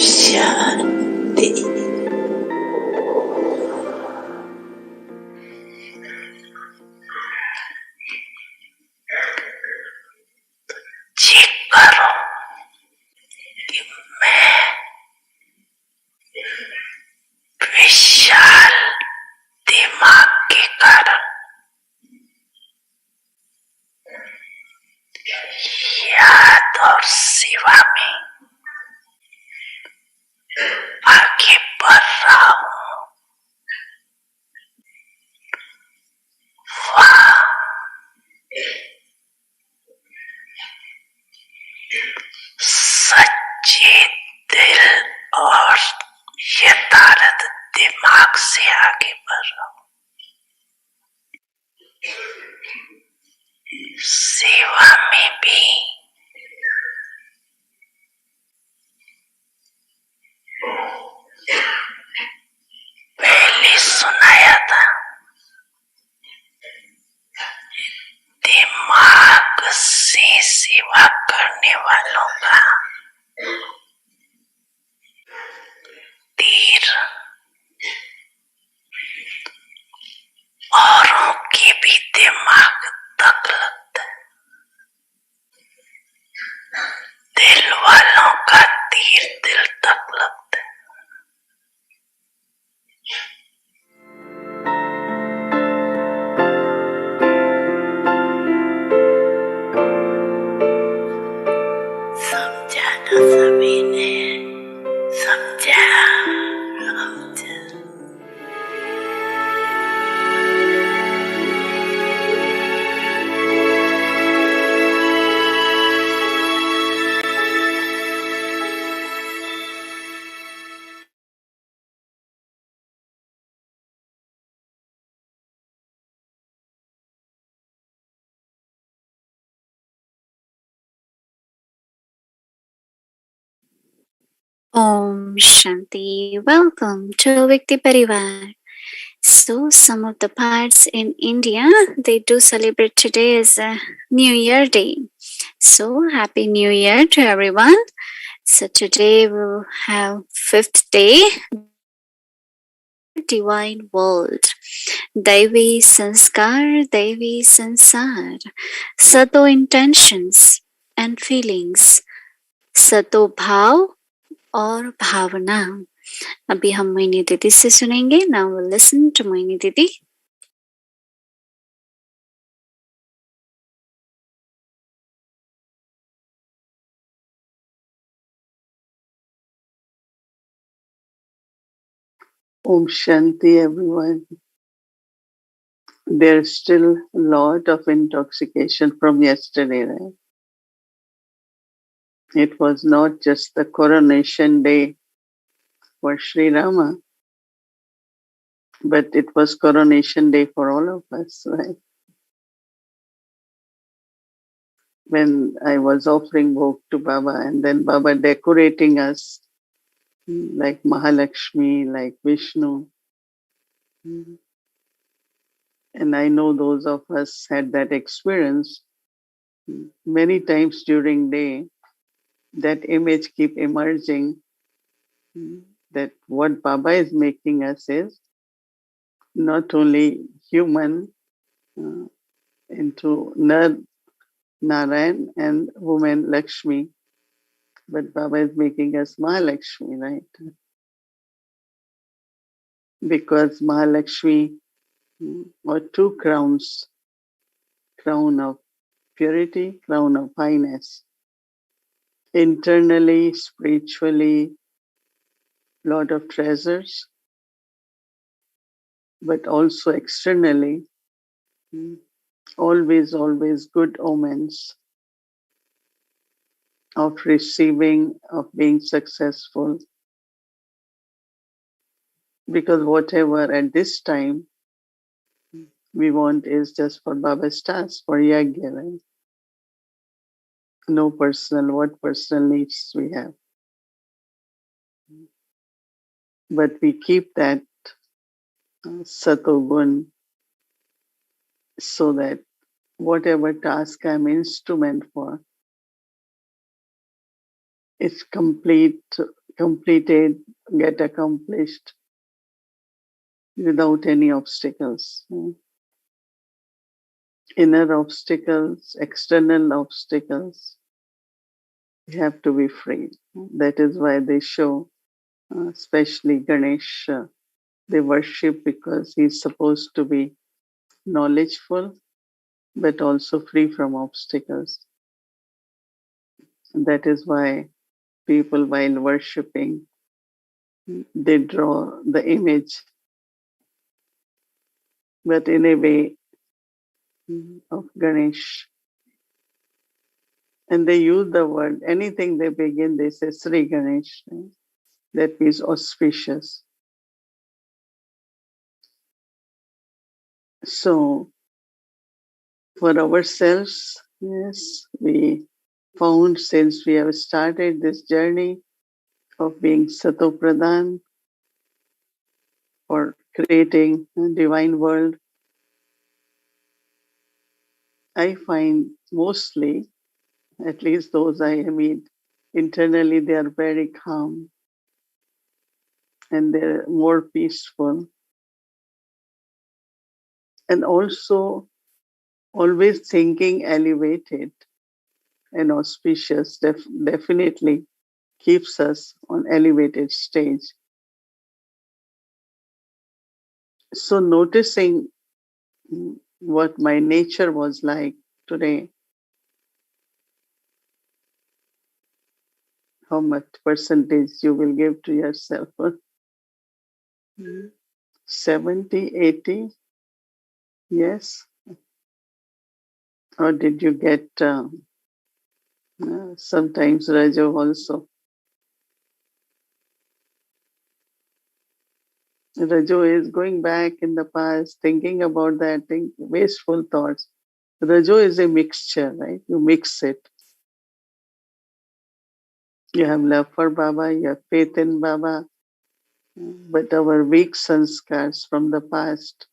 शांति। Check करो कि मैं विशाल दिमाग के कारण याद और सेवा में आगे बढ़ रहा हूँ। वाह, सच्चे दिल और यथार्थ दिमाग से आगे बढ़ रहा हूँ। सेवा में भी पहले सुनाया था, दिमाग से सेवा करने वालों का तीर औरों के भी दिमाग तक लगता है। दिल वालों का तीर दिल तक लगता है। समझा ना सभी ने? समझा? Om Shanti. Welcome to Vikti Parivar. So, some of the parts in India, they do celebrate today as a New Year Day. So, Happy New Year to everyone. So, today we'll have 5th day, Divine World. Devi Sanskar, Devi Sansar. Sato intentions and feelings. Sato bhav और भावना। अभी हम मोहिनी दीदी से सुनेंगे। Now will listen to Mohini दीदी। Om Shanti, everyone. There's still a lot of intoxication from yesterday, right? It was not just the coronation day for Sri Rama, but it was coronation day for all of us, right? When I was offering bhog to Baba and then Baba decorating us like Mahalakshmi, like Vishnu. And I know those of us had that experience many times during day. That image keep emerging that what Baba is making us is not only human into Narayan and woman Lakshmi, but Baba is making us Mahalakshmi, right? Because Mahalakshmi or two crowns, crown of purity, crown of highness. Internally, spiritually, lot of treasures, but also externally, always good omens of receiving, of being successful. Because whatever at this time we want is just for Baba's task, for Yagya, right? No personal, what personal needs we have. But we keep that Sato Gun so that whatever task I'm instrument for, it's complete completed, get accomplished without any obstacles. Inner obstacles, external obstacles, you have to be free. That is why they show, especially Ganesh, they worship because he's supposed to be knowledgeful but also free from obstacles. And that is why people, while worshipping, they draw the image, but in a way of Ganesh. And they use the word, anything they begin, they say Sri Ganesh. Right? That means auspicious. So, for ourselves, yes, we found since we have started this journey of being Sato Pradhan or creating a divine world, I find mostly, at least those I meet, internally they are very calm and they're more peaceful. And also always thinking elevated and auspicious definitely keeps us on elevated stage. So noticing what my nature was like today, how much percentage you will give to yourself? 70, 80? Yes. Or did you get sometimes Rajo also? Rajo is going back in the past, thinking about that, wasteful thoughts. Rajo is a mixture, right? You mix it. You have love for Baba, you have faith in Baba, but our weak sanskars from the past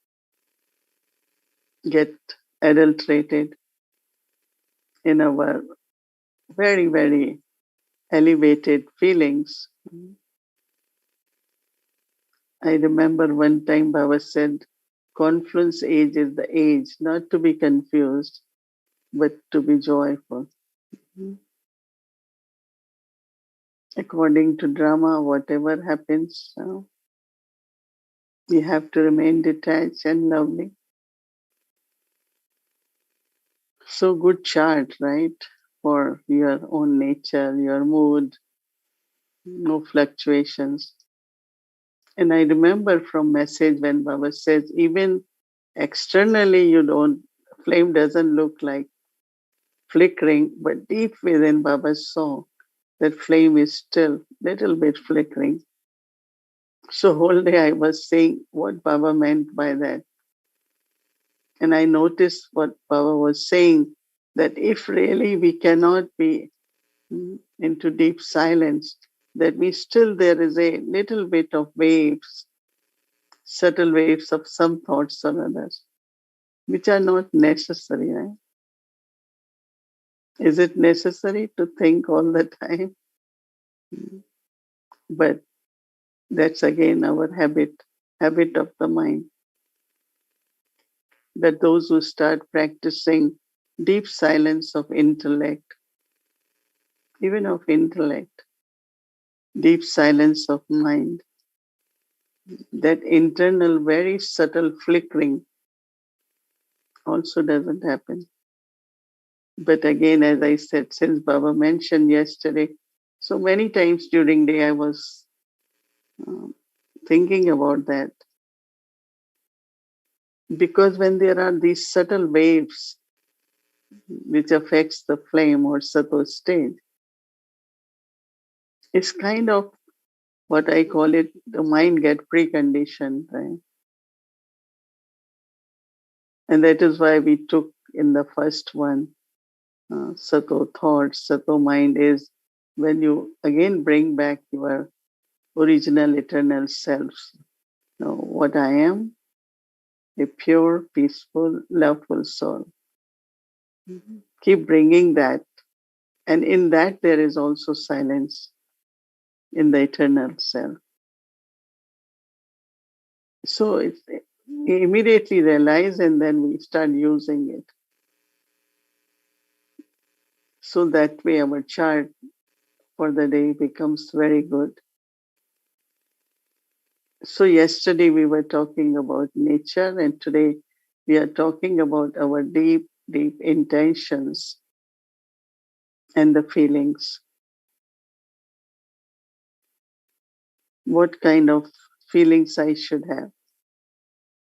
get adulterated in our very, very elevated feelings. I remember one time Baba said, confluence age is the age not to be confused, but to be joyful. According to drama, whatever happens, we have to remain detached and lovely. So good chart, right? For your own nature, your mood, no fluctuations. And I remember from message when Baba says, even externally you don't, flame doesn't look like flickering, but deep within Baba saw that flame is still little bit flickering. So whole day I was saying what Baba meant by that. And I noticed what Baba was saying, that if really we cannot be into deep silence, that we still there is a little bit of waves, subtle waves of some thoughts or others, which are not necessary. Right? Is it necessary to think all the time? But that's again our habit of the mind. That those who start practicing deep silence of intellect, even of intellect, deep silence of mind, that internal, very subtle flickering also doesn't happen. But again, as I said, since Baba mentioned yesterday, so many times during the day I was thinking about that. Because when there are these subtle waves which affects the flame or Sato state, it's kind of what I call it, the mind get preconditioned, right? And that is why we took in the first one, Sato thoughts, Sato mind is when you again bring back your original eternal selves. Now, what I am, a pure, peaceful, loveful soul. Keep bringing that. And in that, there is also silence. in the eternal self. So it's immediately realize and then we start using it. So that way our chart for the day becomes very good. So yesterday we were talking about nature and today we are talking about our deep, deep intentions and the feelings. What kind of feelings I should have.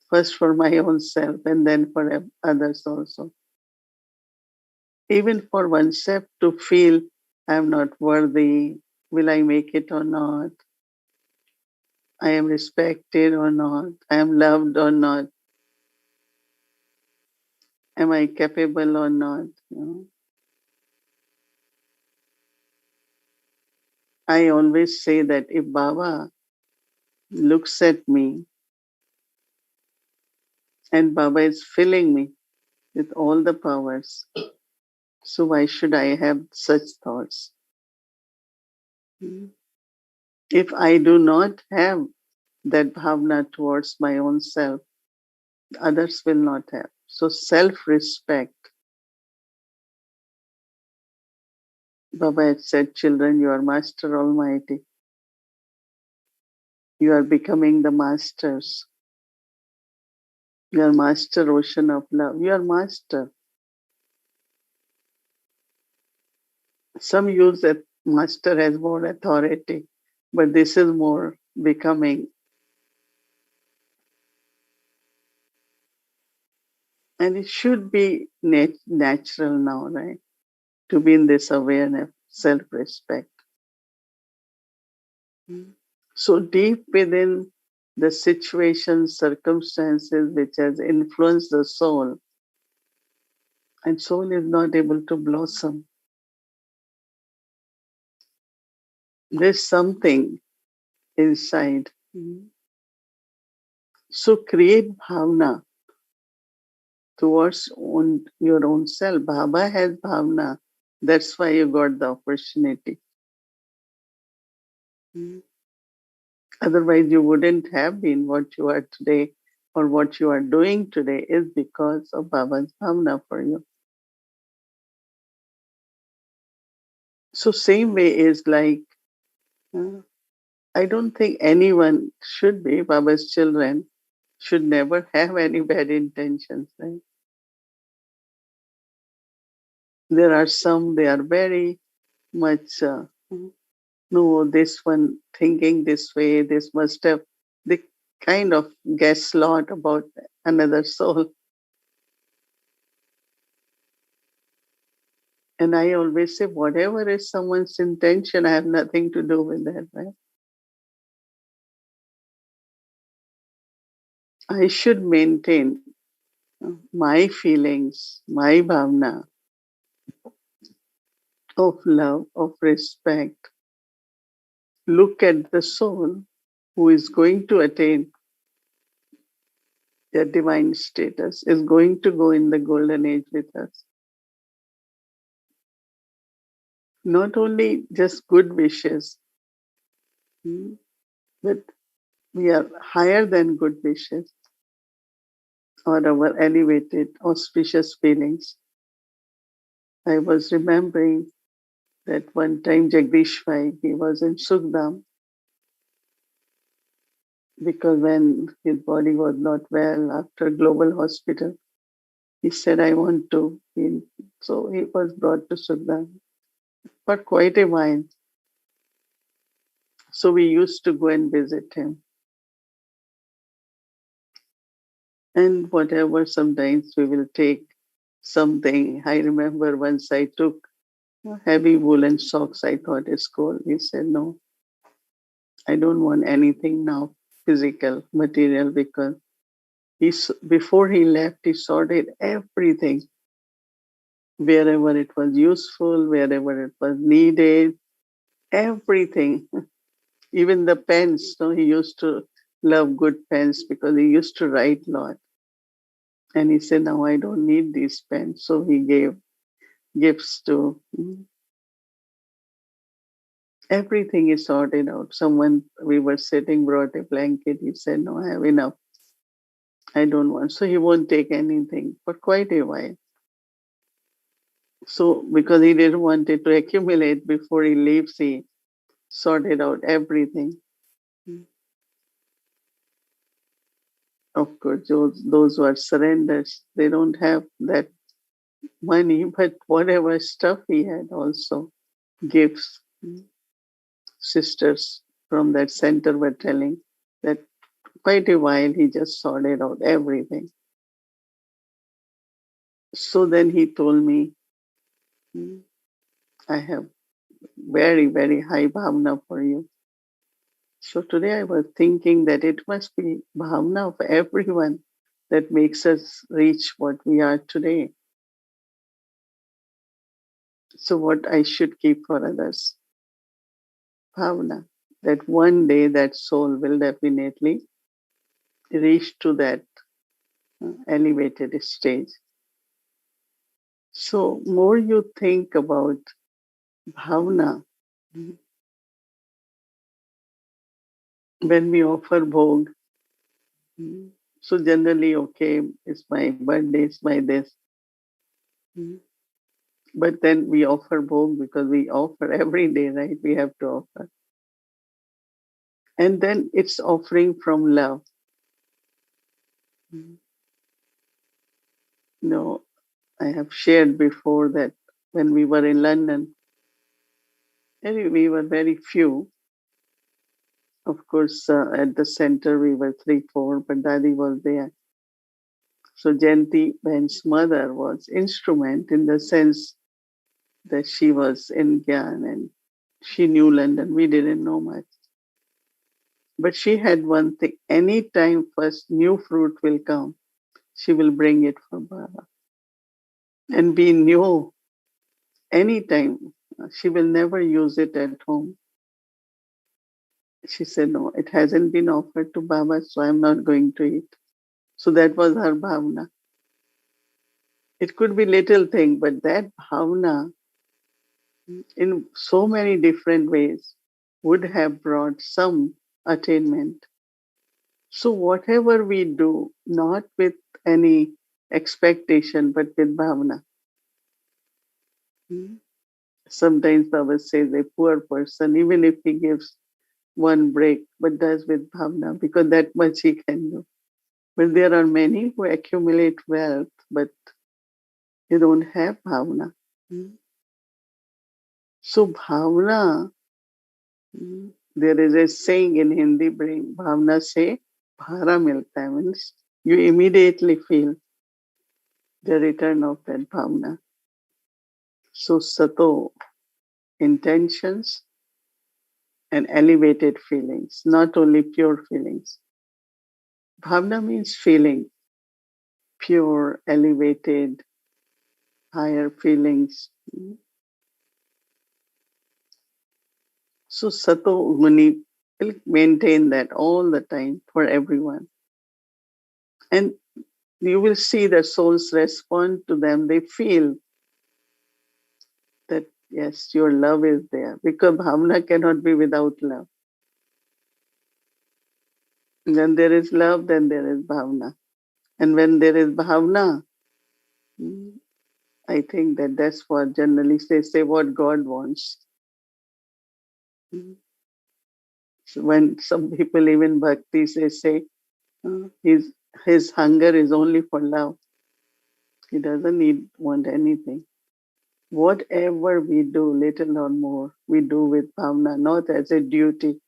First for my own self and then for others also. Even for oneself to feel I'm not worthy, will I make it or not? I am respected or not? I am loved or not? Am I capable or not? You know? I always say that if Baba looks at me and Baba is filling me with all the powers, so why should I have such thoughts? If I do not have that bhavna towards my own self, others will not have. So self-respect. Baba had said, children, you are Master Almighty. You are becoming the masters. You are Master Ocean of Love. You are Master. Some use that Master as more authority, but this is more becoming. And it should be natural now, right? To be in this awareness, self-respect. So deep within the situations, circumstances which has influenced the soul, and soul is not able to blossom. There's something inside. So create bhavna towards your own self. Baba has bhavna. That's why you got the opportunity. Otherwise, you wouldn't have been what you are today or what you are doing today is because of Baba's bhavna for you. So same way is like, I don't think anyone should be, Baba's children should never have any bad intentions, right? There are some, they are very much, no, this one thinking this way, this must have, they kind of guess lot about another soul. And I always say, whatever is someone's intention, I have nothing to do with that, right? I should maintain my feelings, my bhavna of love, of respect. Look at the soul who is going to attain their divine status, is going to go in the golden age with us. Not only just good wishes, but we are higher than good wishes or our elevated, auspicious feelings. I was remembering that one time Jagdish Bhai, he was in Sukhdam because when his body was not well after global hospital, he said, I want to heal. So he was brought to Sukhdam for quite a while. So we used to go and visit him. And whatever, sometimes we will take something. I remember once I took heavy woolen socks. I thought it's cold. He said, no, I don't want anything now, physical, material, because before he left, he sorted everything, wherever it was useful, wherever it was needed, everything. Even the pens, he used to love good pens because he used to write a lot. And he said, now I don't need these pens. So he gave gifts to Everything is sorted out. Someone, we were sitting, brought a blanket. He said, "No, I have enough. I don't want." So he won't take anything for quite a while. So because he didn't want it to accumulate before he leaves, he sorted out everything. Of course, those who are surrenders, they don't have that money, but whatever stuff he had also, gifts. Sisters from that center were telling that quite a while he just sorted out everything. So then he told me, "Hmm, I have very, very high bhavna for you." So today I was thinking that it must be bhavna of everyone that makes us reach what we are today. So what I should keep for others, bhavna, that one day that soul will definitely reach to that elevated stage. So more you think about bhavana, when we offer bhog, so generally, okay, it's my birthday, it's my this. But then we offer bhog because we offer every day, right? We have to offer. And then it's offering from love. No, I have shared before that when we were in London, we were very few. Of course, at the center we were 3, 4, but Dadi was there. So Jayanti Ben's mother was instrument in the sense that she was in Gyan and she knew London. We didn't know much. But she had one thing. Anytime first new fruit will come, she will bring it for Baba. And we knew anytime she will never use it at home. She said, "No, it hasn't been offered to Baba, so I'm not going to eat." So that was her bhavna. It could be little thing, but that bhavna in so many different ways would have brought some attainment. So whatever we do, not with any expectation, but with bhavana. Sometimes Baba says a poor person, even if he gives one break, but does with bhavana, because that much he can do. But there are many who accumulate wealth, but they don't have bhavana. So bhavana, there is a saying in Hindi, bring bhavana se bhara milta hai, means you immediately feel the return of that bhavana. So Sato, intentions and elevated feelings, not only pure feelings. Bhavana means feeling, pure, elevated, higher feelings. So Sato Muni will maintain that all the time for everyone. And you will see that souls respond to them. They feel that, yes, your love is there. Because bhavana cannot be without love. When there is love, then there is bhavana. And when there is bhavana, I think that that's what generally they say what God wants. So when some people even bhakti say his hunger is only for love. He doesn't want anything. Whatever we do, little or more, we do with bhavana, not as a duty.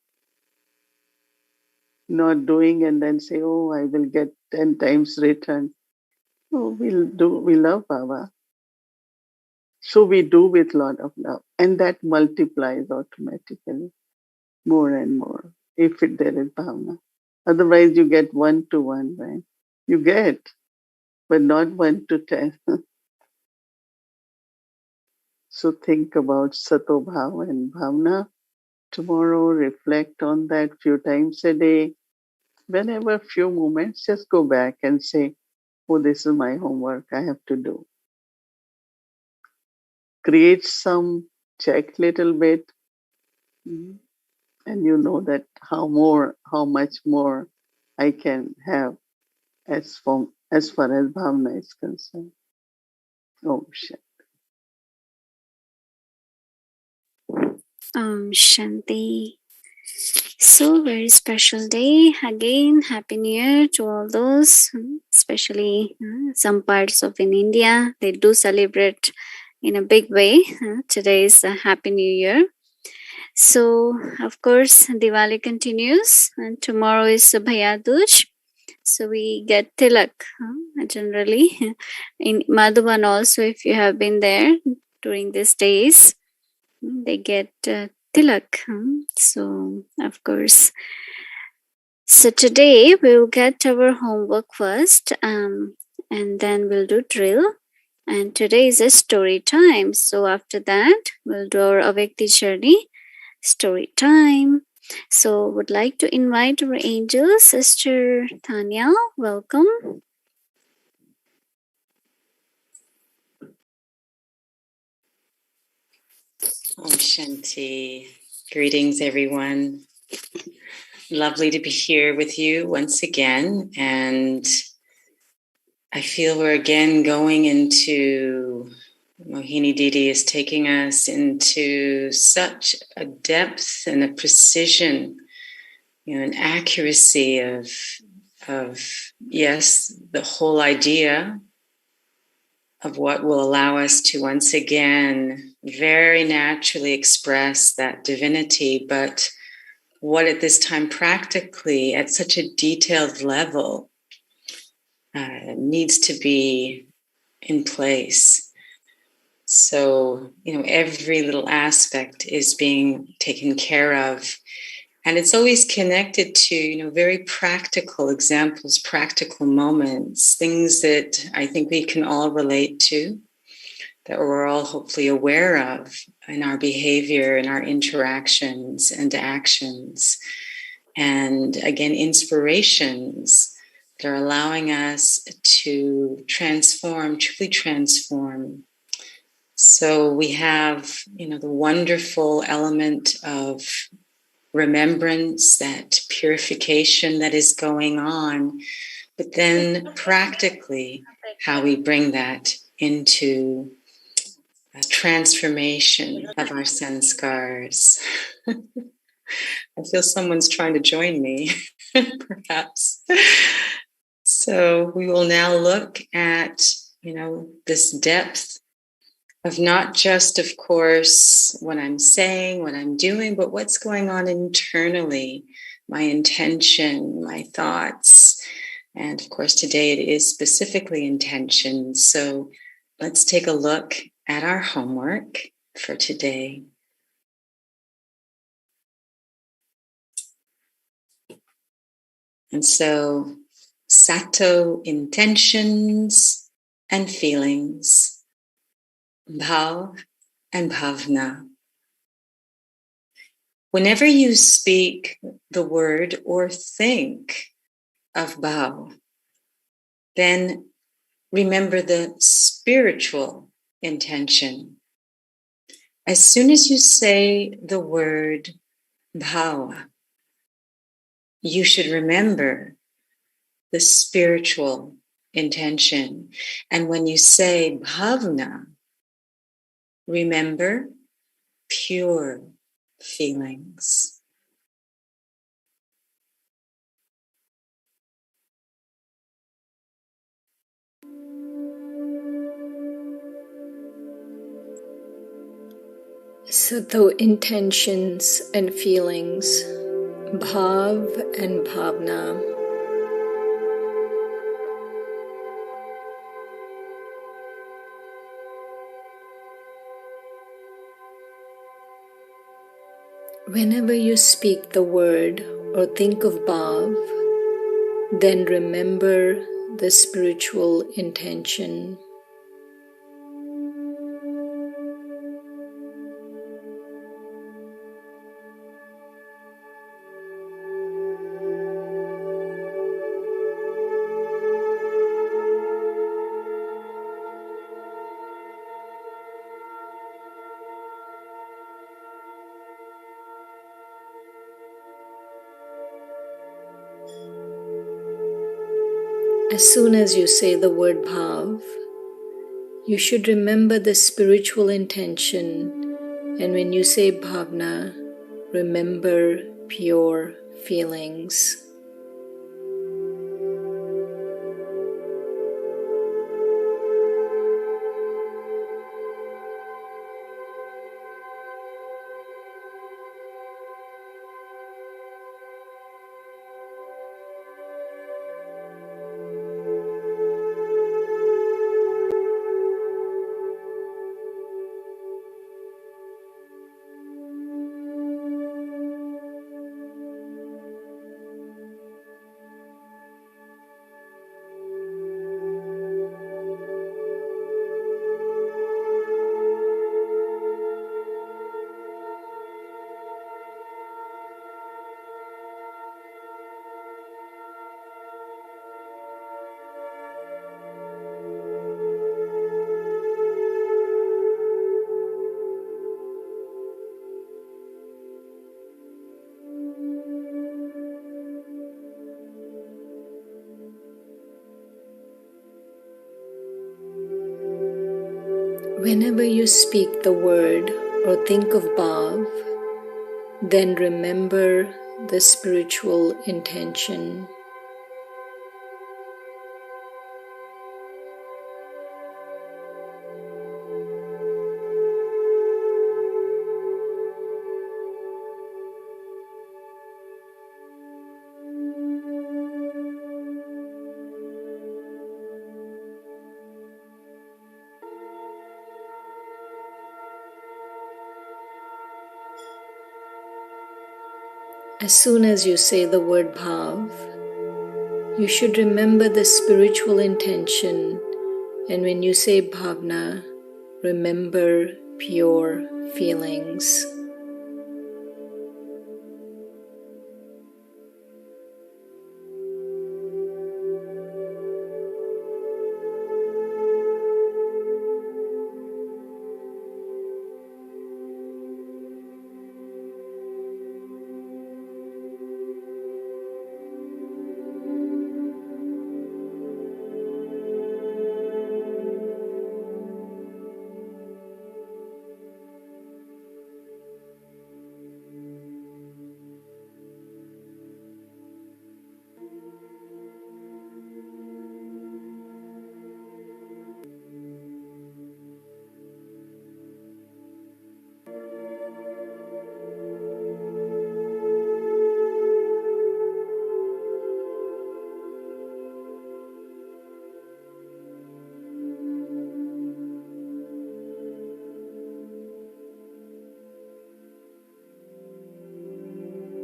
Not doing and then say, "Oh, I will get 10 times return." No, we love Baba. So we do with lot of love. And that multiplies automatically more and more if there is bhavana. Otherwise, you get 1 to 1, right? You get, but not 1 to 10. So think about Sato Bhav and Bhavana. Tomorrow, reflect on that few times a day. Whenever few moments, just go back and say, "Oh, this is my homework I have to do." Create some, check little bit, Mhm. And you know that how much more I can have as far as bhavna is concerned. Oh, shit. Shanti. So, very special day. Again, Happy New Year to all those, especially some parts of in India. They do celebrate in a big way. Today is a Happy New Year. So, of course, Diwali continues, and tomorrow is Bhaiya Dooj. So, we get tilak generally in Madhuban also. If you have been there during these days, they get tilak. So, of course, so today we'll get our homework first, and then we'll do drill. And today is a story time. So after that, we'll do our Avekti journey story time. So would like to invite our angel, Sister Tanya. Welcome. Om Shanti. Greetings, everyone. Lovely to be here with you once again. And I feel we're again going into, Mohini Didi is taking us into such a depth and a precision, an accuracy of yes, the whole idea of what will allow us to once again very naturally express that divinity, but what at this time practically at such a detailed level needs to be in place. So, every little aspect is being taken care of. And it's always connected to, very practical examples, practical moments, things that I think we can all relate to, that we're all hopefully aware of in our behavior, in our interactions and actions. And again, inspirations that are allowing us to transform, truly transform. So we have, the wonderful element of remembrance, that purification that is going on, but then practically how we bring that into a transformation of our sanskars. I feel someone's trying to join me, perhaps. So we will now look at, this depth of not just, of course, what I'm saying, what I'm doing, but what's going on internally, my intention, my thoughts. And of course, today it is specifically intention. So let's take a look at our homework for today. And so, Sato, intentions and feelings, bhav and bhavna. Whenever you speak the word or think of bhav, then remember the spiritual intention. As soon as you say the word bhava, you should remember the spiritual intention. And when you say bhavna, remember pure feelings. Sato, intentions and feelings, bhav and bhavna. Whenever you speak the word or think of bhav, then remember the spiritual intention. As soon as you say the word bhav, you should remember the spiritual intention, and when you say bhavna, remember pure feelings. Whenever you speak the word or think of bhav, then remember the spiritual intention. As soon as you say the word bhav, you should remember the spiritual intention, and when you say bhavna, remember pure feelings.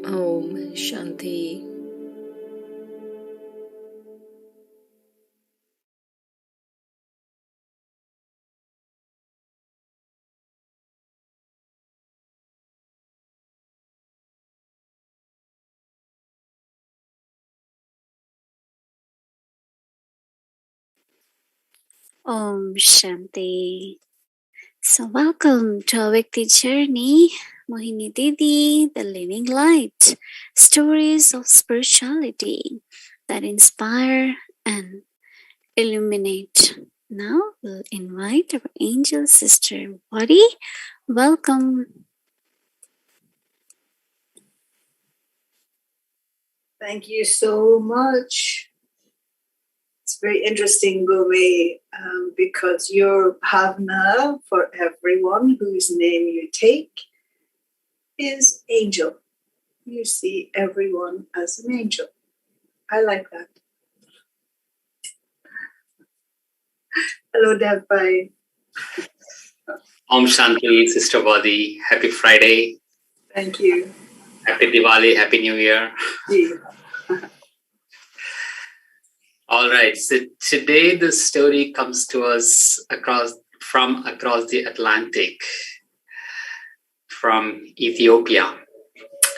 Om Shanti. Om Shanti. So welcome to our Vikti journey. Mohini Didi, the living light. Stories of spirituality that inspire and illuminate. Now we'll invite our angel sister Wadi. Welcome. Thank you so much. It's very interesting, Gove, because your bhavna for everyone whose name you take is angel. You see everyone as an angel. I like that. Hello, Devbai. Om Shanti, Sister Body. Happy Friday. Thank you. Happy Diwali. Happy New Year. Yeah. All right. So today the story comes to us from across the Atlantic, from Ethiopia,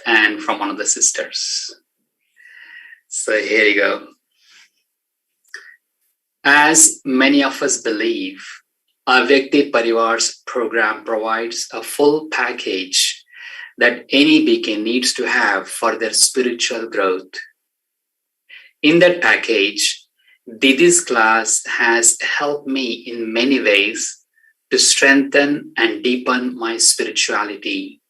and from one of the sisters. So here you go. As many of us believe, our Vyakti Parivar's program provides a full package that any beacon needs to have for their spiritual growth. In that package, Didi's class has helped me in many ways to strengthen and deepen my spirituality.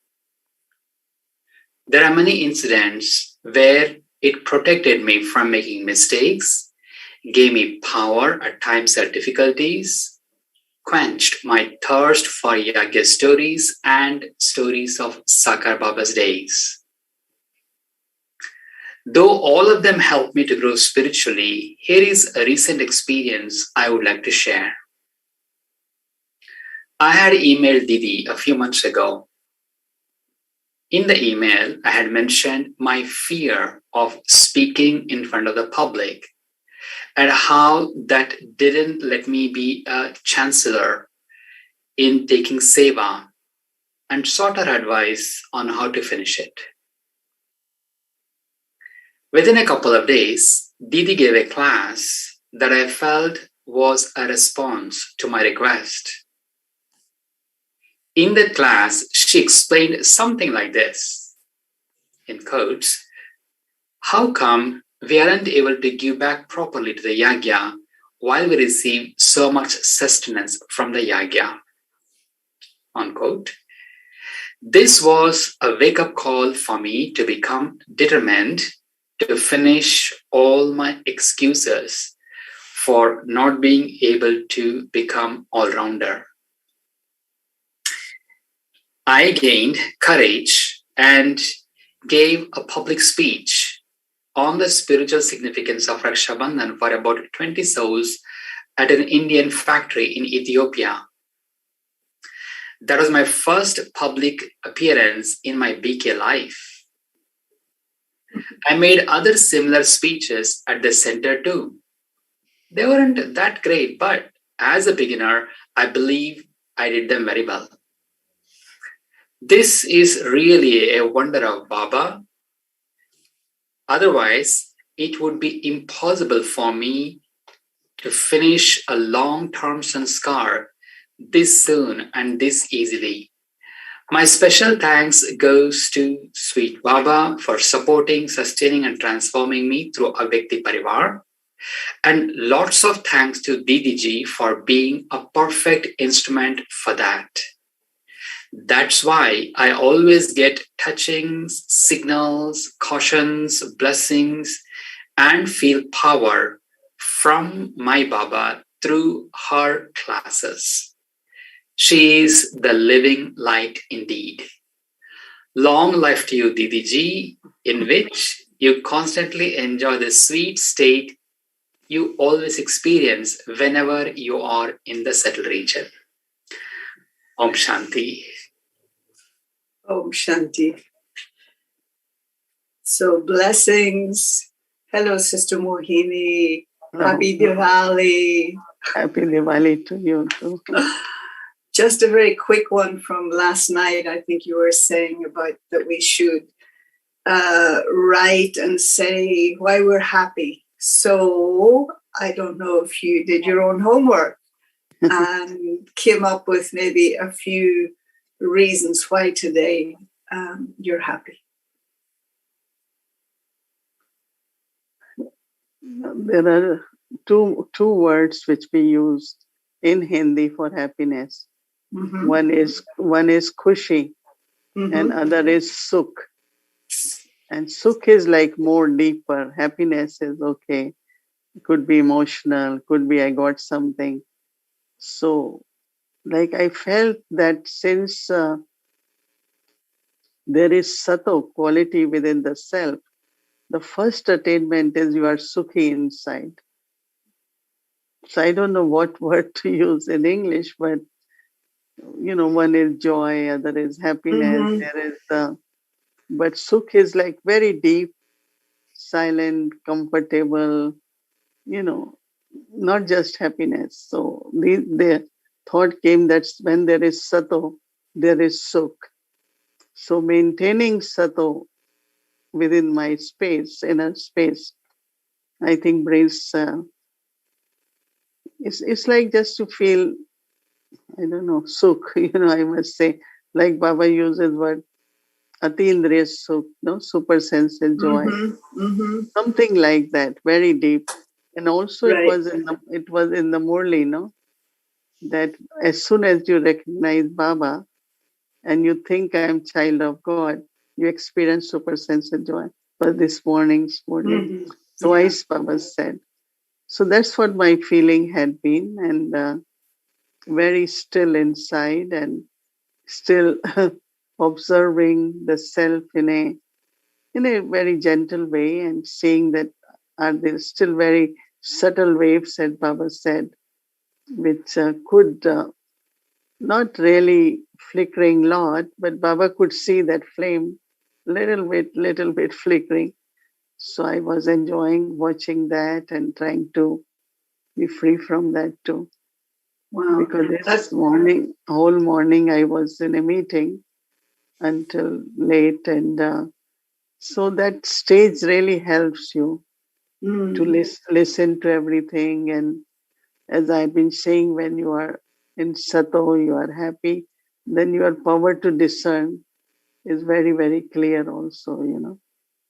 There are many incidents where it protected me from making mistakes, gave me power at times of difficulties, quenched my thirst for Yagya stories and stories of Sakar Baba's days. Though all of them helped me to grow spiritually, here is a recent experience I would like to share. I had emailed Didi a few months ago. In the email, I had mentioned my fear of speaking in front of the public and how that didn't let me be a chancellor in taking seva, and sought her advice on how to finish it. Within a couple of days, Didi gave a class that I felt was a response to my request. In that class, she explained something like this, in quotes, how come we aren't able to give back properly to the yagya while we receive so much sustenance from the yagya, unquote. This was a wake-up call for me to become determined to finish all my excuses for not being able to become all-rounder. I gained courage and gave a public speech on the spiritual significance of Raksha Bandhan for about 20 souls at an Indian factory in Ethiopia. That was my first public appearance in my BK life. I made other similar speeches at the center too. They weren't that great, but as a beginner, I believe I did them very well. This is really a wonder of Baba. Otherwise, it would be impossible for me to finish a long-term sanskar this soon and this easily. My special thanks goes to Sweet Baba for supporting, sustaining, and transforming me through Avyakti Parivar. And lots of thanks to Didi ji for being a perfect instrument for that. That's why I always get touchings, signals, cautions, blessings, and feel power from my Baba through her classes. She is the living light indeed. Long life to you, Didi ji, in which you constantly enjoy the sweet state you always experience whenever you are in the settled region. Om Shanti. Om Shanti. So blessings. Hello, Sister Mohini. Happy Diwali. Happy Diwali to you too. Just a very quick one from last night. I think you were saying about that we should write and say why we're happy. So I don't know if you did your own homework and came up with maybe a few reasons why today you're happy. There are two words which we use in Hindi for happiness. Mm-hmm. One is khushi, Mm-hmm. and other is sukh. And sukh is like more deeper. Happiness is okay. It could be emotional, could be I got something. So, like I felt that since there is Sato quality within the self, the first attainment is you are sukhi inside. So I don't know what word to use in English, but one is joy, other is happiness. Mm-hmm. There is, but sukh is like very deep, silent, comfortable. Not just happiness. So the thought came that when there is Sato, there is sukh. So maintaining Sato within my space, inner space, I think brings. It's like just to feel, I don't know, sukh. I must say, like Baba uses word atindriya sukh, no, super sensitive joy, Mm-hmm. Mm-hmm. something like that, very deep. And also Right. it was in the Murli, no? That as soon as you recognize Baba and you think I'm child of God, you experience super sense of joy. But this morning's Murli, Mhm. twice Baba said. So that's what my feeling had been, and very still inside and still observing the self in a very gentle way and seeing that are there still very subtle waves, as Baba said, which could not really flickering lot, but Baba could see that flame little bit flickering. So I was enjoying watching that and trying to be free from that too. Wow. Because That's this morning, whole morning, I was in a meeting until late, and so that stage really helps you to listen to everything. And as I've been saying, when you are in Sato, you are happy, then your power to discern is very, very clear also.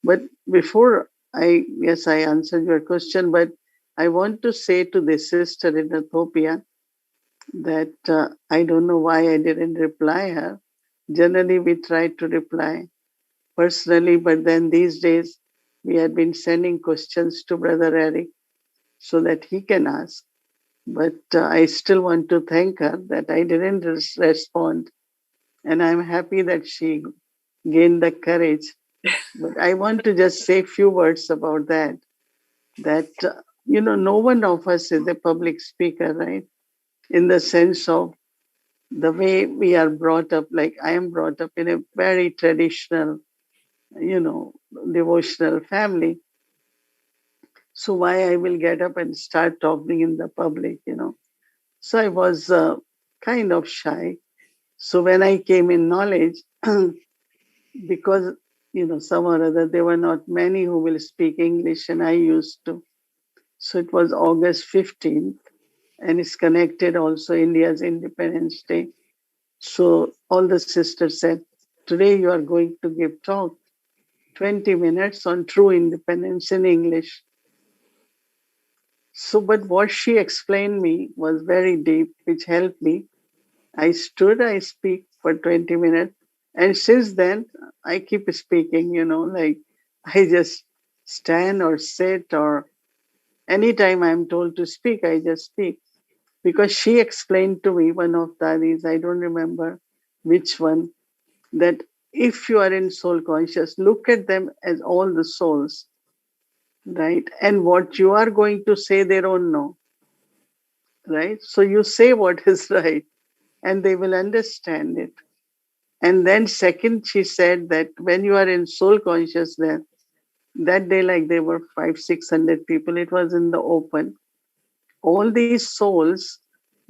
But before yes, I answered your question, but I want to say to the sister in Ethiopia that I don't know why I didn't reply her. Generally, we try to reply personally, but then these days we had been sending questions to Brother Eric so that he can ask. But I still want to thank her that I didn't respond. And I'm happy that she gained the courage. But I want to just say a few words about that. That no one of us is a public speaker, right? In the sense of the way we are brought up, like I am brought up in a very traditional, you know, devotional family. So why I will get up and start talking in the public? So I was kind of shy. So when I came in knowledge, because some or other there were not many who will speak English, and I used to. So it was August 15th, and it's connected also India's Independence Day. So all the sisters said, today you are going to give talk 20 minutes on true independence in English. So, but what she explained me was very deep, which helped me. I speak for 20 minutes. And since then, I keep speaking, like I just stand or sit, or anytime I'm told to speak, I just speak. Because she explained to me, one of Tadi's, I don't remember which one, that if you are in soul conscious, look at them as all the souls, right? And what you are going to say, they don't know, right? So you say what is right, and they will understand it. And then, second, she said that when you are in soul consciousness, that day, like there were 500-600 people, it was in the open. All these souls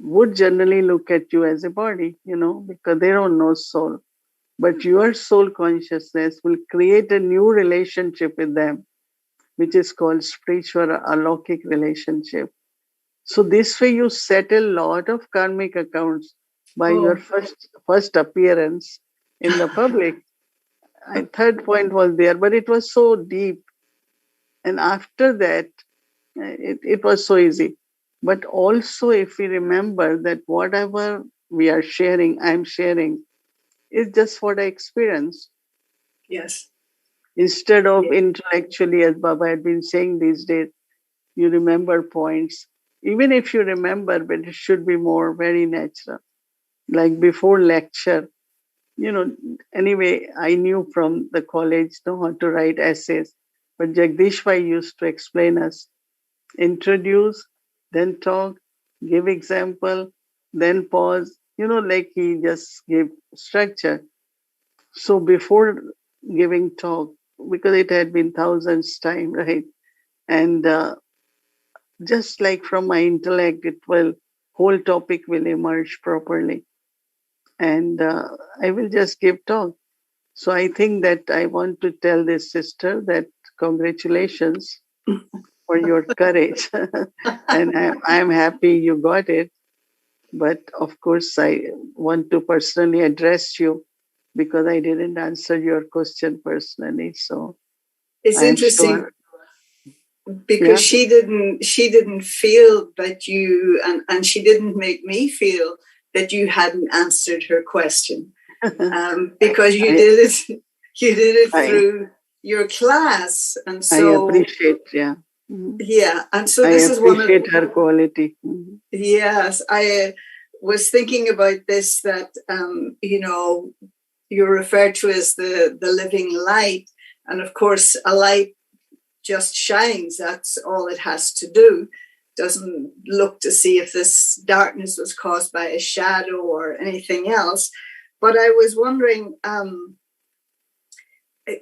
would generally look at you as a body, because they don't know soul. But your soul consciousness will create a new relationship with them, which is called spiritual alaukic relationship. So this way you settle a lot of karmic accounts by your first appearance in the public. Third point was there, but it was so deep. And after that, it was so easy. But also, if we remember that whatever we are sharing, I'm sharing, is just what I experienced. Yes. Instead of intellectually, as Baba had been saying these days, you remember points. Even if you remember, but it should be more very natural. Like before lecture, anyway, I knew from the college how to write essays. But Jagdish Bhai used to explain us, introduce, then talk, give example, then pause. Like he just gave structure. So before giving talk, because it had been thousands time, right? And just like from my intellect, whole topic will emerge properly, and I will just give talk. So I think that I want to tell this sister that congratulations for your courage, and I'm happy you got it. But of course, I want to personally address you because I didn't answer your question personally. So It's I'm interesting. sure. because she didn't feel that you, and she didn't make me feel that you hadn't answered her question, because you did it through your class, and so I appreciate, and so I this is one of her quality. Yes, I was thinking about this, that you're referred to as the living light, and of course a light just shines. That's all it has to do. Doesn't look to see if this darkness was caused by a shadow or anything else. But I was wondering,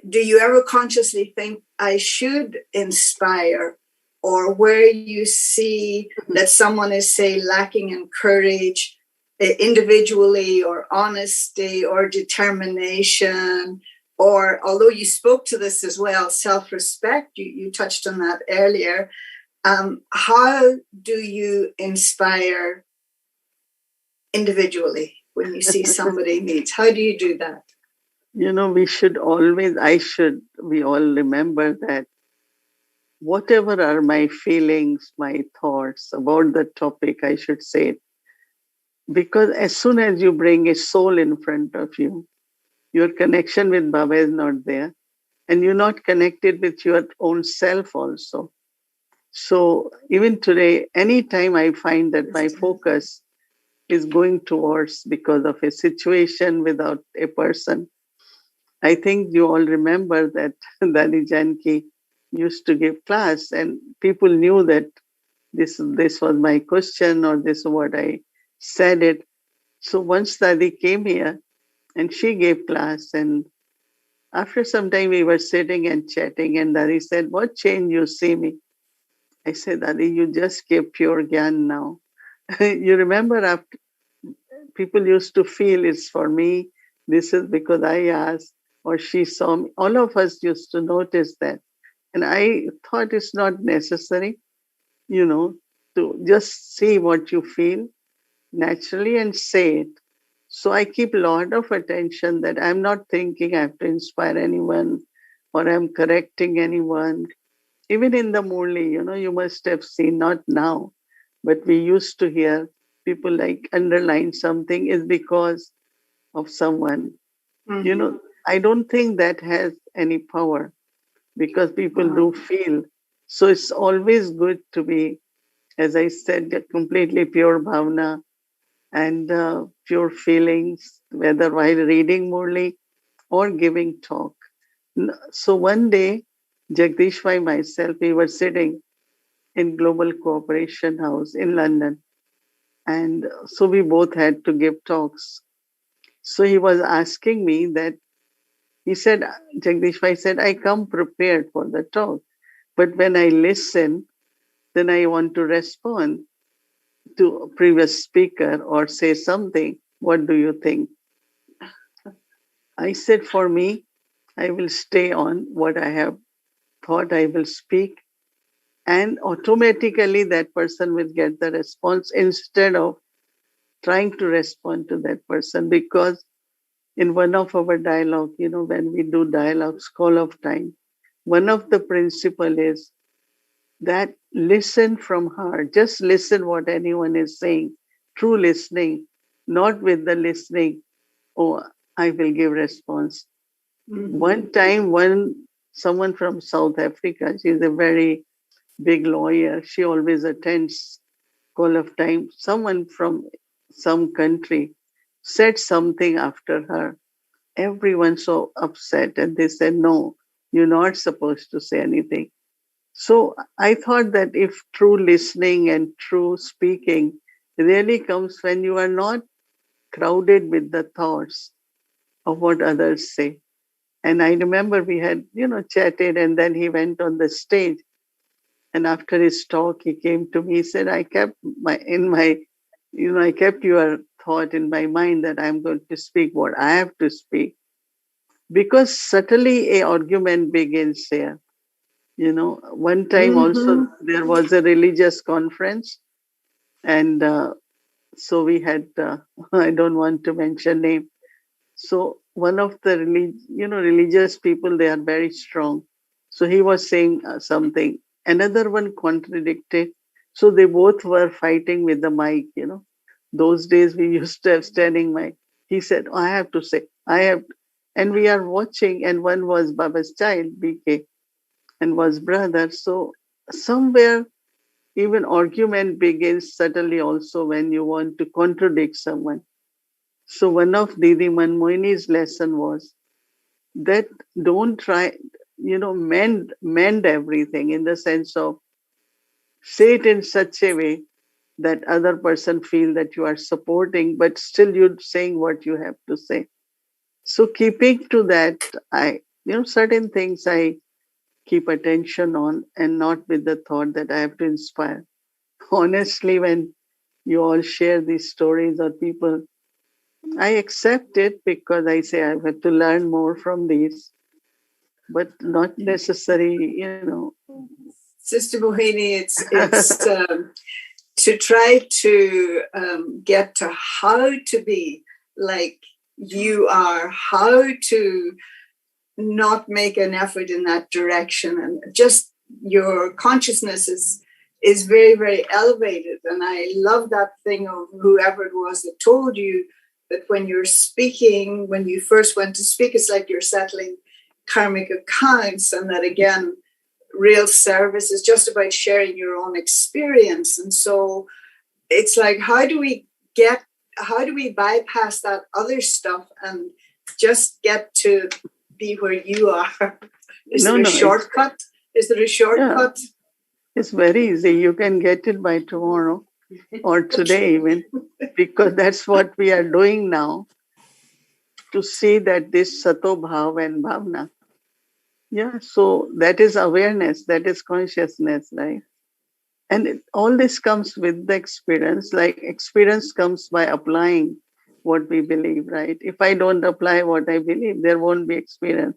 do you ever consciously think I should inspire, or where you see that someone is, say, lacking in courage, individually, or honesty, or determination, or, although you spoke to this as well, self-respect, you touched on that earlier, how do you inspire individually when you see somebody needs? How do you do that? We all remember that whatever are my feelings, my thoughts about the topic, I should say it. Because as soon as you bring a soul in front of you, your connection with Baba is not there. And you're not connected with your own self also. So even today, anytime I find that my focus is going towards because of a situation without a person, I think you all remember that Dani Janki used to give class, and people knew that this was my question, or this is what I said it. So once Dadi came here and she gave class, and after some time we were sitting and chatting, and Dadi said, "What change you see me?" I said, "Dadi, you just gave pure gyan now." You remember, after people used to feel it's for me, this is because I asked, or she saw me. All of us used to notice that. And I thought it's not necessary, to just say what you feel naturally and say it. So I keep a lot of attention that I'm not thinking I have to inspire anyone or I'm correcting anyone. Even in the Murli, you must have seen, not now, but we used to hear people like underline something is because of someone. Mm-hmm. I don't think that has any power, because people do feel. So it's always good to be, as I said, completely pure bhavna and pure feelings, whether while reading Murli or giving talk. So one day, Jagdish Bhai, myself, we were sitting in Global Cooperation House in London. And so we both had to give talks. So he was asking me that, he said, Jagdish Bhai said, I come prepared for the talk. But when I listen, then I want to respond to a previous speaker or say something. What do you think? I said, for me, I will stay on what I have thought I will speak, and automatically that person will get the response instead of trying to respond to that person. Because in one of our dialogue, when we do dialogues, call of time, one of the principle is that listen from heart. Just listen what anyone is saying. True listening, not with the listening, oh, I will give response. Mm-hmm. One time, someone from South Africa, she's a very big lawyer. She always attends call of time. Someone from some country said something after her. Everyone so upset, and they said, no, you're not supposed to say anything. So I thought that if true listening and true speaking really comes when you are not crowded with the thoughts of what others say. And I remember we had, chatted, and then he went on the stage. And after his talk, he came to me, he said, I kept I kept your thought in my mind that I'm going to speak what I have to speak. Because subtly a argument begins there. One time also there was a religious conference, and so we had, I don't want to mention name. So one of the religious people, they are very strong. So he was saying something. Another one contradicted. So they both were fighting with the mic, Those days we used to have standing mic. He said, "Oh, I have to say, I have." And we are watching, and one was Baba's child, BK, and was brother. So somewhere, even argument begins subtly also when you want to contradict someone. So one of Didi Manmohini's lesson was that don't try, mend everything in the sense of say it in such a way that other person feel that you are supporting, but still you're saying what you have to say. So keeping to that, certain things I keep attention on and not with the thought that I have to inspire. Honestly, when you all share these stories or people, I accept it because I say I have to learn more from these, but not necessary. Sister Mohini, it's to try to get to how to be like you are, how to not make an effort in that direction, and just your consciousness is very, very elevated. And I love that thing of whoever it was that told you that when you're speaking, when you first went to speak, it's like you're settling karmic accounts, and that again, real service is just about sharing your own experience. And so it's like, how do we bypass that other stuff and just get to be where you are? Is there a shortcut? Is there a shortcut? Yeah, it's very easy. You can get it by tomorrow or today even, because that's what we are doing now, to see that this Sato Bhav and Bhavna. Yeah, so that is awareness, that is consciousness, right? And all this comes with the experience. Like experience comes by applying what we believe, right? If I don't apply what I believe, there won't be experience.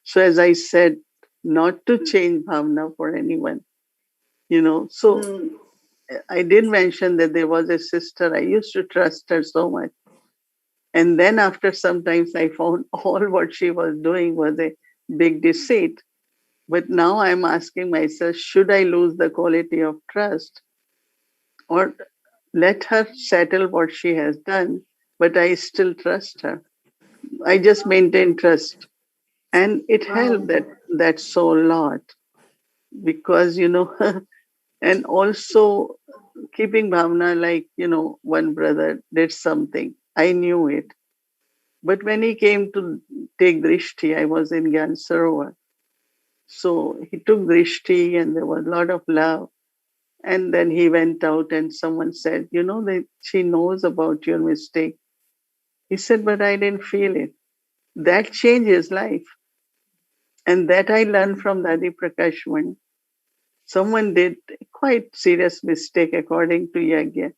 So as I said, not to change bhavna for anyone, So I did mention that there was a sister, I used to trust her so much. And then after some times I found all what she was doing was a big deceit. But now I'm asking myself, should I lose the quality of trust or let her settle what she has done, but I still trust her? I just maintain trust. And it helped that so a lot because, and also keeping bhavna, like, one brother did something. I knew it. But when he came to take drishti, I was in Gyan Sarovar. So he took drishti and there was a lot of love. And then he went out and someone said, that she knows about your mistake. He said, but I didn't feel it. That changes life. And that I learned from Dadi Prakashman. Someone did a quite serious mistake according to Yagya.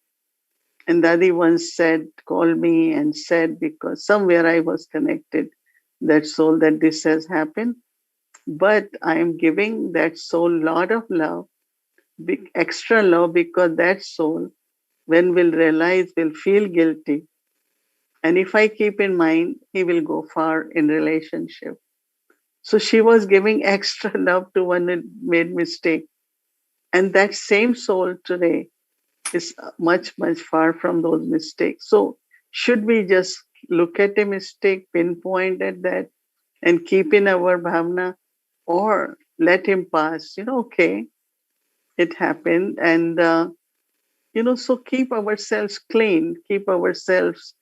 And Dadi once called me and said, because somewhere I was connected, that soul, that this has happened. But I am giving that soul a lot of love, big extra love, because that soul, when will realize, will feel guilty. And if I keep in mind, he will go far in relationship. So she was giving extra love to one who made mistake. And that same soul today is much, much far from those mistakes. So should we just look at a mistake, pinpoint at that, and keep in our bhavna, or let him pass? Okay, it happened. And, so keep ourselves clean, keep ourselves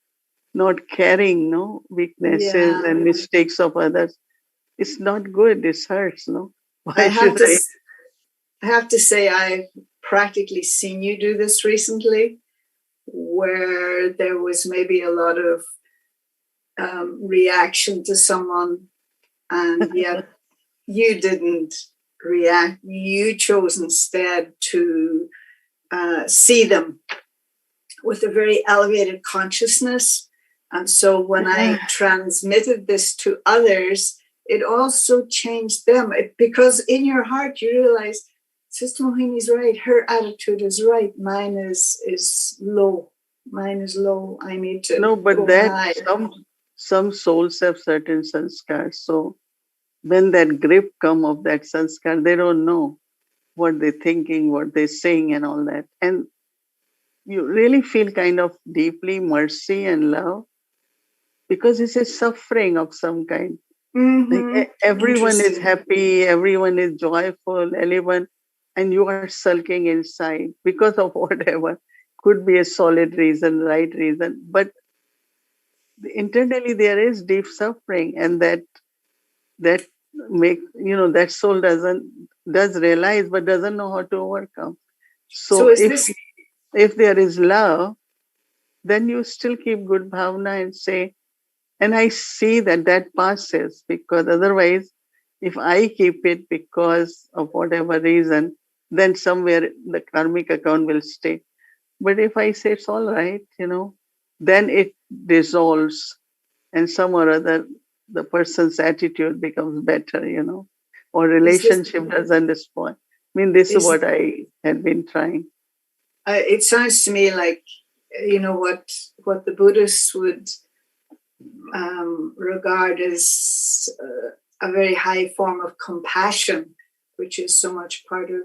not carrying weaknesses and mistakes of others. It's not good. It hurts. Why I have to say, I've practically seen you do this recently, where there was maybe a lot of reaction to someone, and yet you didn't react. You chose instead to see them with a very elevated consciousness. And so when I transmitted this to others, it also changed them, because in your heart you realize, Sister Mohini's right. Her attitude is right. Mine is low. Mine is low. I need to. No, but that some souls have certain sanskars. So when that grip come of that sanskar, they don't know. what they're thinking, what they're saying, and all that. And you really feel kind of deeply mercy and love because it's a suffering of some kind. Like everyone is happy, everyone is joyful, everyone, and you are sulking inside because of whatever. Could be a solid reason, right reason, but internally there is deep suffering, and that make that soul does realize but doesn't know how to overcome. So So is this if there is love, then you still keep good bhavana and say, and I see that passes, because otherwise, if I keep it because of whatever reason, then somewhere the karmic account will stay. But if I say it's all right, then it dissolves, and some or other, the person's attitude becomes better, or is this relationship doesn't spoil. I mean, this is is what I had been trying. it sounds to me like what the Buddhists would regard as a very high form of compassion, which is so much part of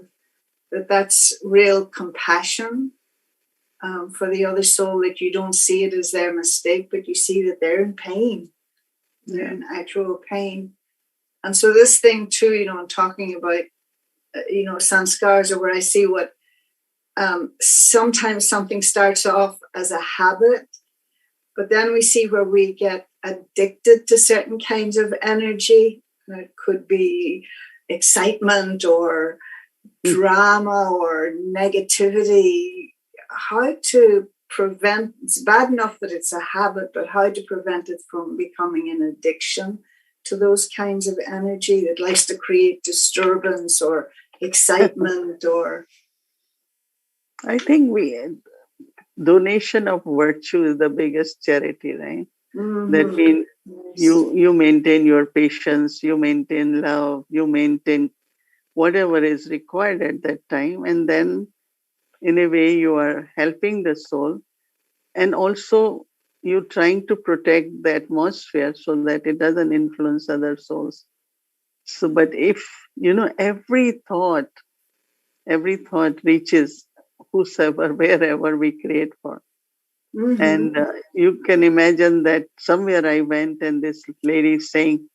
that. That's real compassion for the other soul, that you don't see it as their mistake, but you see that they're in pain. They're in actual pain. And so this thing too, I'm talking about, sanskars, or where I see what sometimes something starts off as a habit, but then we see where we get addicted to certain kinds of energy. It could be excitement or drama or negativity. How to prevent, it's bad enough that it's a habit, but how to prevent it from becoming an addiction to those kinds of energy that likes to create disturbance or excitement or... I think donation of virtue is the biggest charity, right? That means you maintain your patience, you maintain love, you maintain whatever is required at that time, and then in a way you are helping the soul, and also you're trying to protect the atmosphere so that it doesn't influence other souls. So, but if every thought reaches whosoever, wherever we create for. And you can imagine that somewhere I went and this lady saying,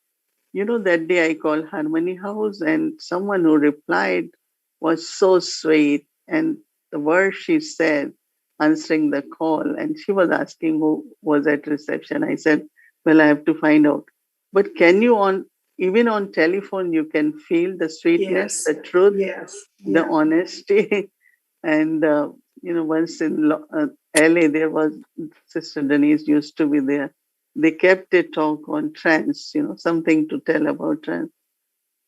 that day I called Harmony House, and someone who replied was so sweet. And the words she said, answering the call, and she was asking who was at reception. I said, well, I have to find out. But can you even on telephone, you can feel the sweetness, the truth, the honesty. And, once in LA, there was Sister Denise used to be there. They kept a talk on trance, something to tell about trance.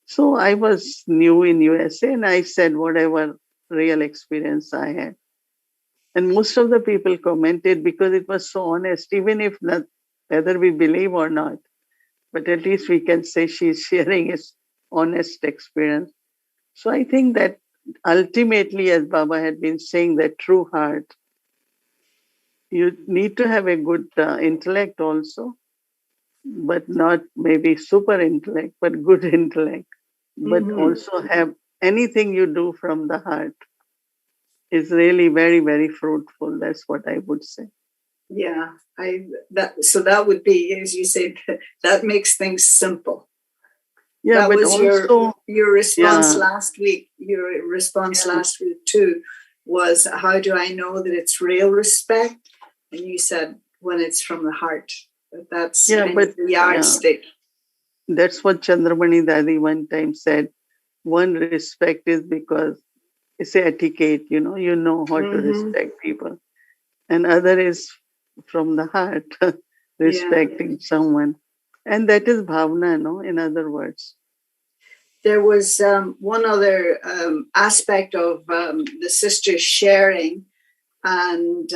So I was new in USA, and I said whatever real experience I had. And most of the people commented because it was so honest, even if not, whether we believe or not, but at least we can say she's sharing his honest experience. So I think that ultimately, as Baba had been saying, that true heart, you need to have a good intellect also, but not maybe super intellect, but good intellect. But also have anything you do from the heart is really very, very fruitful. That's what I would say. Yeah, so that would be, as you said, that makes things simple. Yeah, that but was also your response last week. Your response last week too was, how do I know that it's real respect? And you said, when it's from the heart. That's the yardstick. That's what Chandramani Dadi one time said. One, respect is because it's a etiquette, you know how to respect people. And other is from the heart, respecting someone. And that is bhavna, no? In other words. There was one other aspect of the sisters sharing, and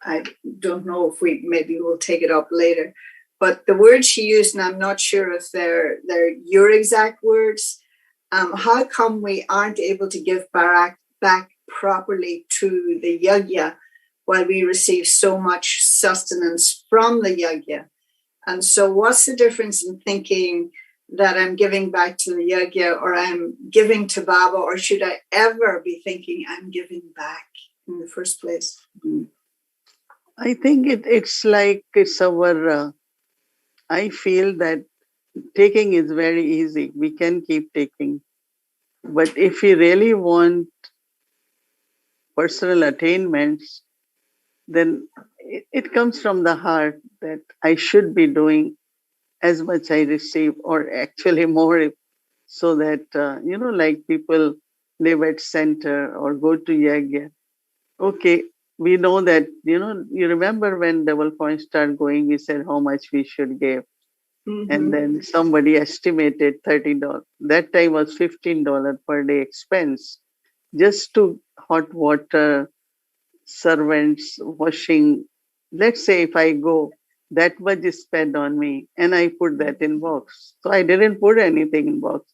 I don't know if maybe we'll take it up later, but the words she used, and I'm not sure if they're your exact words. How come we aren't able to give back properly to the yajna while we receive so much sustenance from the yajna? And so what's the difference in thinking that I'm giving back to the yajna, or I'm giving to Baba, or should I ever be thinking I'm giving back in the first place? I think it's like it's our, I feel that taking is very easy. We can keep taking. But if we really want personal attainments, then it comes from the heart that I should be doing as much I receive, or actually more, so that, like people live at center or go to yagya. Okay, we know that, you remember when double point started going, we said how much we should give. And then somebody estimated $30. That time was $15 per day expense just to hot water, servants, washing. Let's say if I go, that much is spent on me, and I put that in box. So I didn't put anything in box.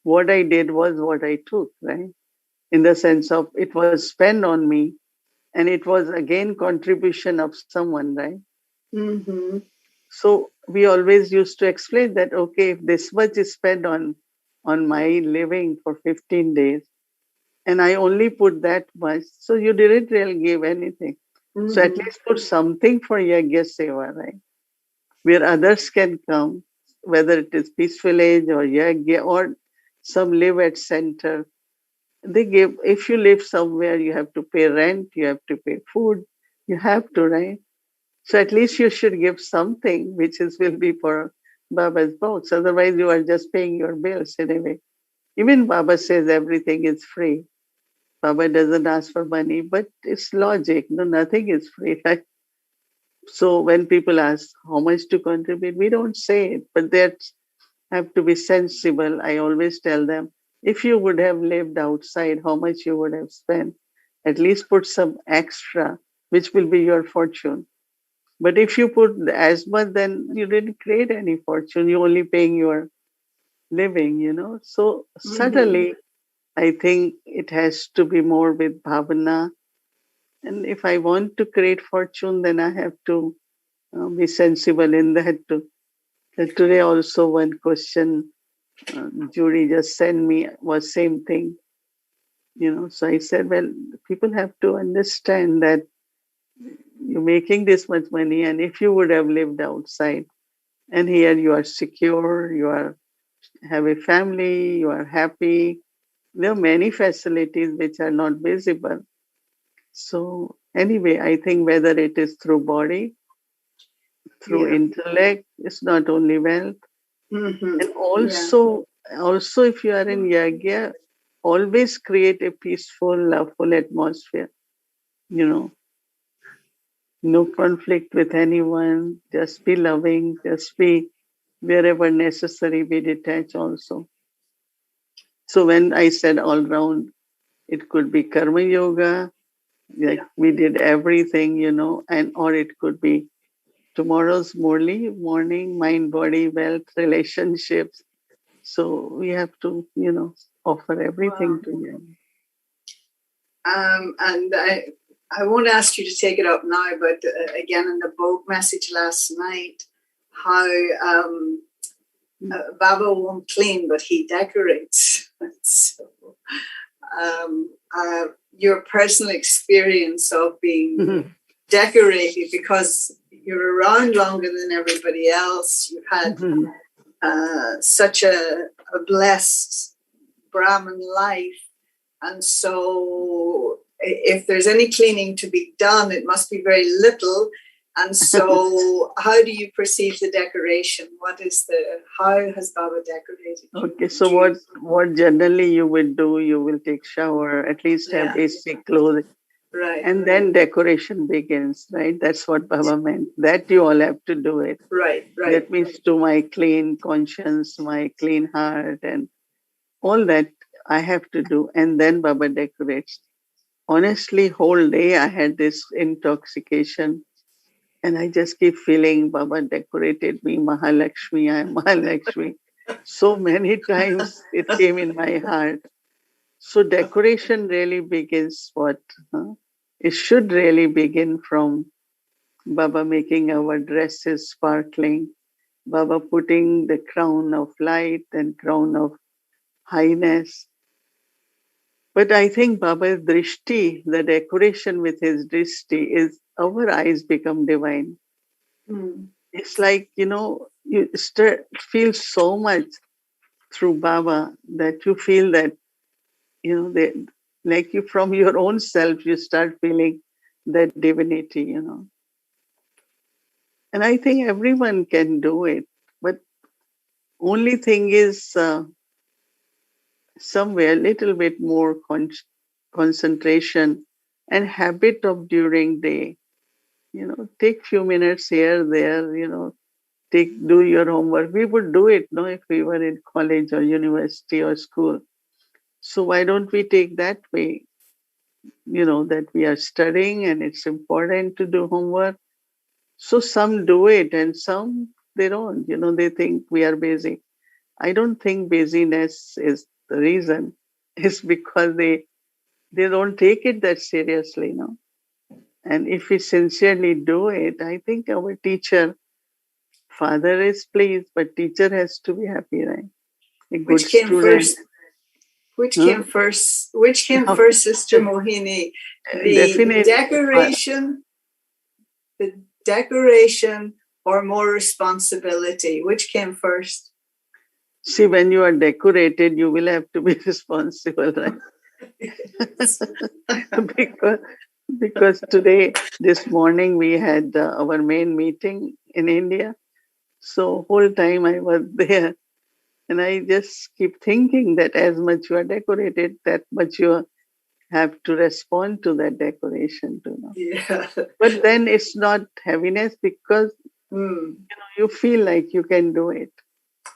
What I did was what I took, right? In the sense of it was spent on me, and it was again contribution of someone, right? Mm-hmm. So we always used to explain that, okay, if this much is spent on my living for 15 days, and I only put that much, so you didn't really give anything. So at least put something for Yagya Seva, right? Where others can come, whether it is Peace Village or Yagya or some live at center. They give, if you live somewhere, you have to pay rent, you have to pay food, you have to, right? So at least you should give something which is will be for Baba's box. Otherwise, you are just paying your bills anyway. Even Baba says everything is free. Baba doesn't ask for money, but it's logic. No, nothing is free, right? So when people ask how much to contribute, we don't say it, but they have to be sensible. I always tell them, if you would have lived outside, how much you would have spent. At least put some extra, which will be your fortune. But if you put as much, then you didn't create any fortune. You're only paying your living. So suddenly, I think it has to be more with bhavana. And if I want to create fortune, then I have to be sensible in that too. Today also one question jury just sent me was same thing. So I said, well, people have to understand that you're making this much money, and if you would have lived outside, and here you are secure, have a family, you are happy. There are many facilities which are not visible. So anyway, I think whether it is through body, through intellect, it's not only wealth. And also if you are in yagya, always create a peaceful, loveful atmosphere. No conflict with anyone, just be loving, just be wherever necessary, be detached also. So when I said all round, it could be karma yoga, like we did everything, and or it could be tomorrow's morning, mind, body, wealth, relationships. So we have to, offer everything to you. And I won't ask you to take it up now, but again, in the Vogue message last night, how Baba won't clean, but he decorates. So, your personal experience of being decorated, because you're around longer than everybody else. You've had such a blessed Brahmin life. And so if there's any cleaning to be done, it must be very little. And so how do you perceive the decoration? How has Baba decorated? Okay, so what generally you will do, you will take shower, at least have basic clothes. Right. And then decoration begins, right? That's what Baba meant. That you all have to do it. Right. That means to my clean conscience, my clean heart, and all that I have to do. And then Baba decorates. Honestly, whole day I had this intoxication. And I just keep feeling Baba decorated me, Mahalakshmi, I am Mahalakshmi. So many times it came in my heart. So decoration really begins what? It should really begin from Baba making our dresses sparkling, Baba putting the crown of light and crown of highness. But I think Baba's drishti, the decoration with his drishti, is our eyes become divine. Mm. It's like, you feel so much through Baba that you feel that, like you from your own self, you start feeling that divinity, And I think everyone can do it. But only thing is somewhere a little bit more concentration and habit of during day. Take few minutes here, there, do your homework. We would do it, no, if we were in college or university or school. So why don't we take that way? That we are studying and it's important to do homework. So some do it and some they don't. They think we are busy. I don't think busyness is the reason. It's because they don't take it that seriously, And if we sincerely do it, I think our teacher, father is pleased, but teacher has to be happy, right? A good Which came student. first? Which Huh? came first? Which came first, Sister Mohini? Definitely. The decoration, or more responsibility? Which came first? See, when you are decorated, you will have to be responsible, right? because this morning, we had our main meeting in India. So whole time I was there. And I just keep thinking that as much you are decorated, that much you have to respond to that decoration too. Yeah. But then it's not heaviness because you feel like you can do it.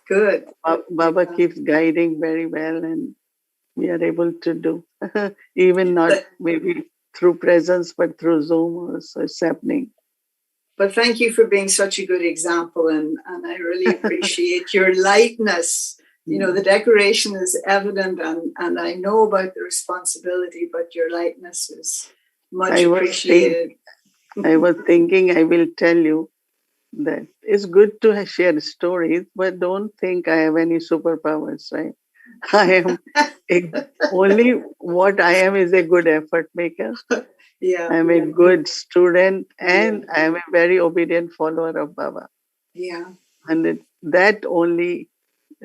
Good. Baba keeps guiding very well, and we are able to do even not maybe through presence, but through Zoom also it's happening. But thank you for being such a good example, and I really appreciate your lightness. The decoration is evident, and I know about the responsibility, but your lightness is much appreciated. I was thinking I will tell you that it's good to share stories, but don't think I have any superpowers, right? I am only what I am is a good effort maker. Yeah, I'm a good student, and I am a very obedient follower of Baba. Yeah. And that only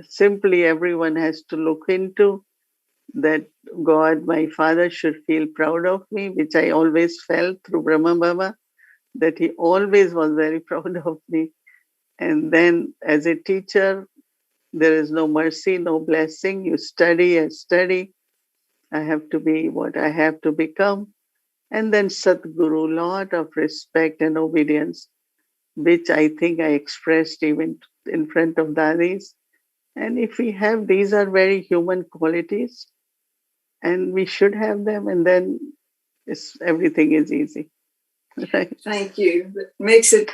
simply everyone has to look into, that God, my father, should feel proud of me, which I always felt through Brahma Baba, that he always was very proud of me. And then as a teacher, there is no mercy, no blessing. You study and study. I have to be what I have to become. And then Sadguru, lot of respect and obedience, which I think I expressed even in front of Dadis. And if we have, these are very human qualities, and we should have them, and then everything is easy. Right? Thank you. It makes it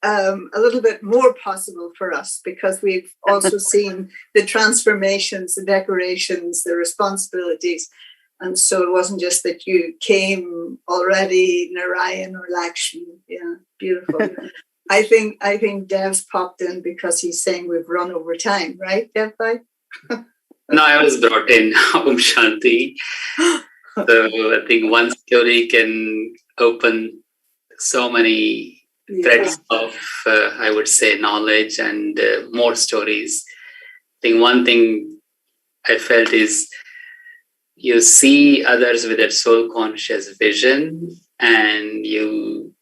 a little bit more possible for us, because we've also seen the transformations, the decorations, the responsibilities. And so it wasn't just that you came already Narayan or Lakshmi. Yeah, beautiful. I think Dev's popped in because he's saying we've run over time, right, Dev Bhai? No, I was brought in. Om Shanti. So I think one story can open so many threads of, I would say, knowledge and more stories. I think one thing I felt is you see others with that soul conscious vision, and you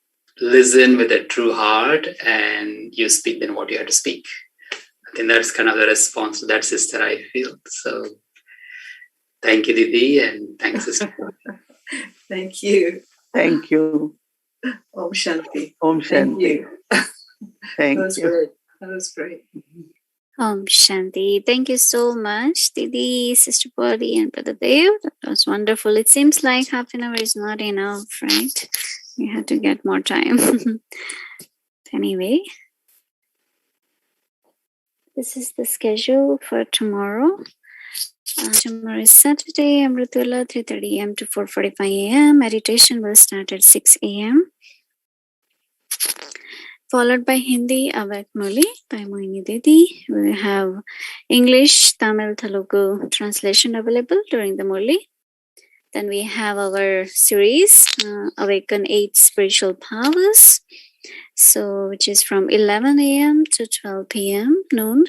listen with a true heart, and you speak then what you have to speak. I think that's kind of the response to that, sister, I feel. So thank you, Didi, and thanks, sister. Thank you. Thank you. Om Shanti. Om Shanti. Thank you. That was great. That was great. Om Shanti. Thank you so much, Didi, Sister Polly, and Brother Dev. That was wonderful. It seems like half an hour is not enough, right? We have to get more time. Anyway, this is the schedule for tomorrow. Tomorrow is Saturday, Amritula, 3:30 a.m. to 4:45 a.m. Meditation will start at 6 a.m. followed by Hindi, Avak Muli by Mohini Didi. We have English, Tamil, Telugu translation available during the Murli. Then we have our series, Awaken 8 Spiritual Powers. So, which is from 11 a.m. to 12 p.m. noon.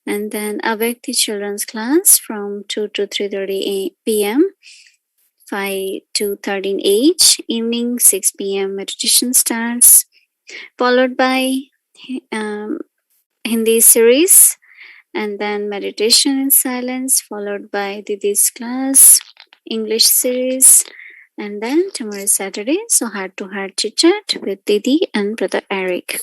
And then Awake the Children's Class from 2 to 3:30 p.m. 5 to 13 age. Evening 6 p.m. meditation starts. Followed by Hindi series. And then meditation in silence. Followed by Didi's class. English series. And then tomorrow is Saturday, so heart-to-heart chit-chat with Didi and Brother Eric.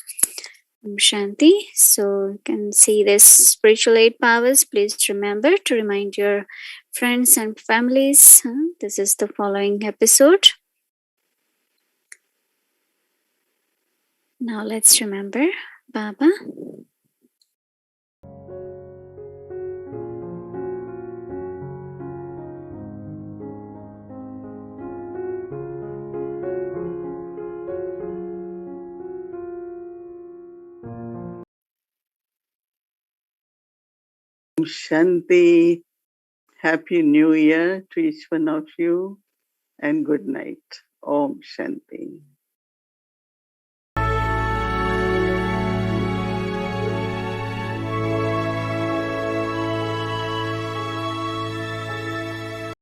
Shanti. So you can see this spiritual 8 powers. Please remember to remind your friends and families. This is the following episode. Now let's remember Baba. Shanti. Happy New Year to each one of you and good night. Om Shanti.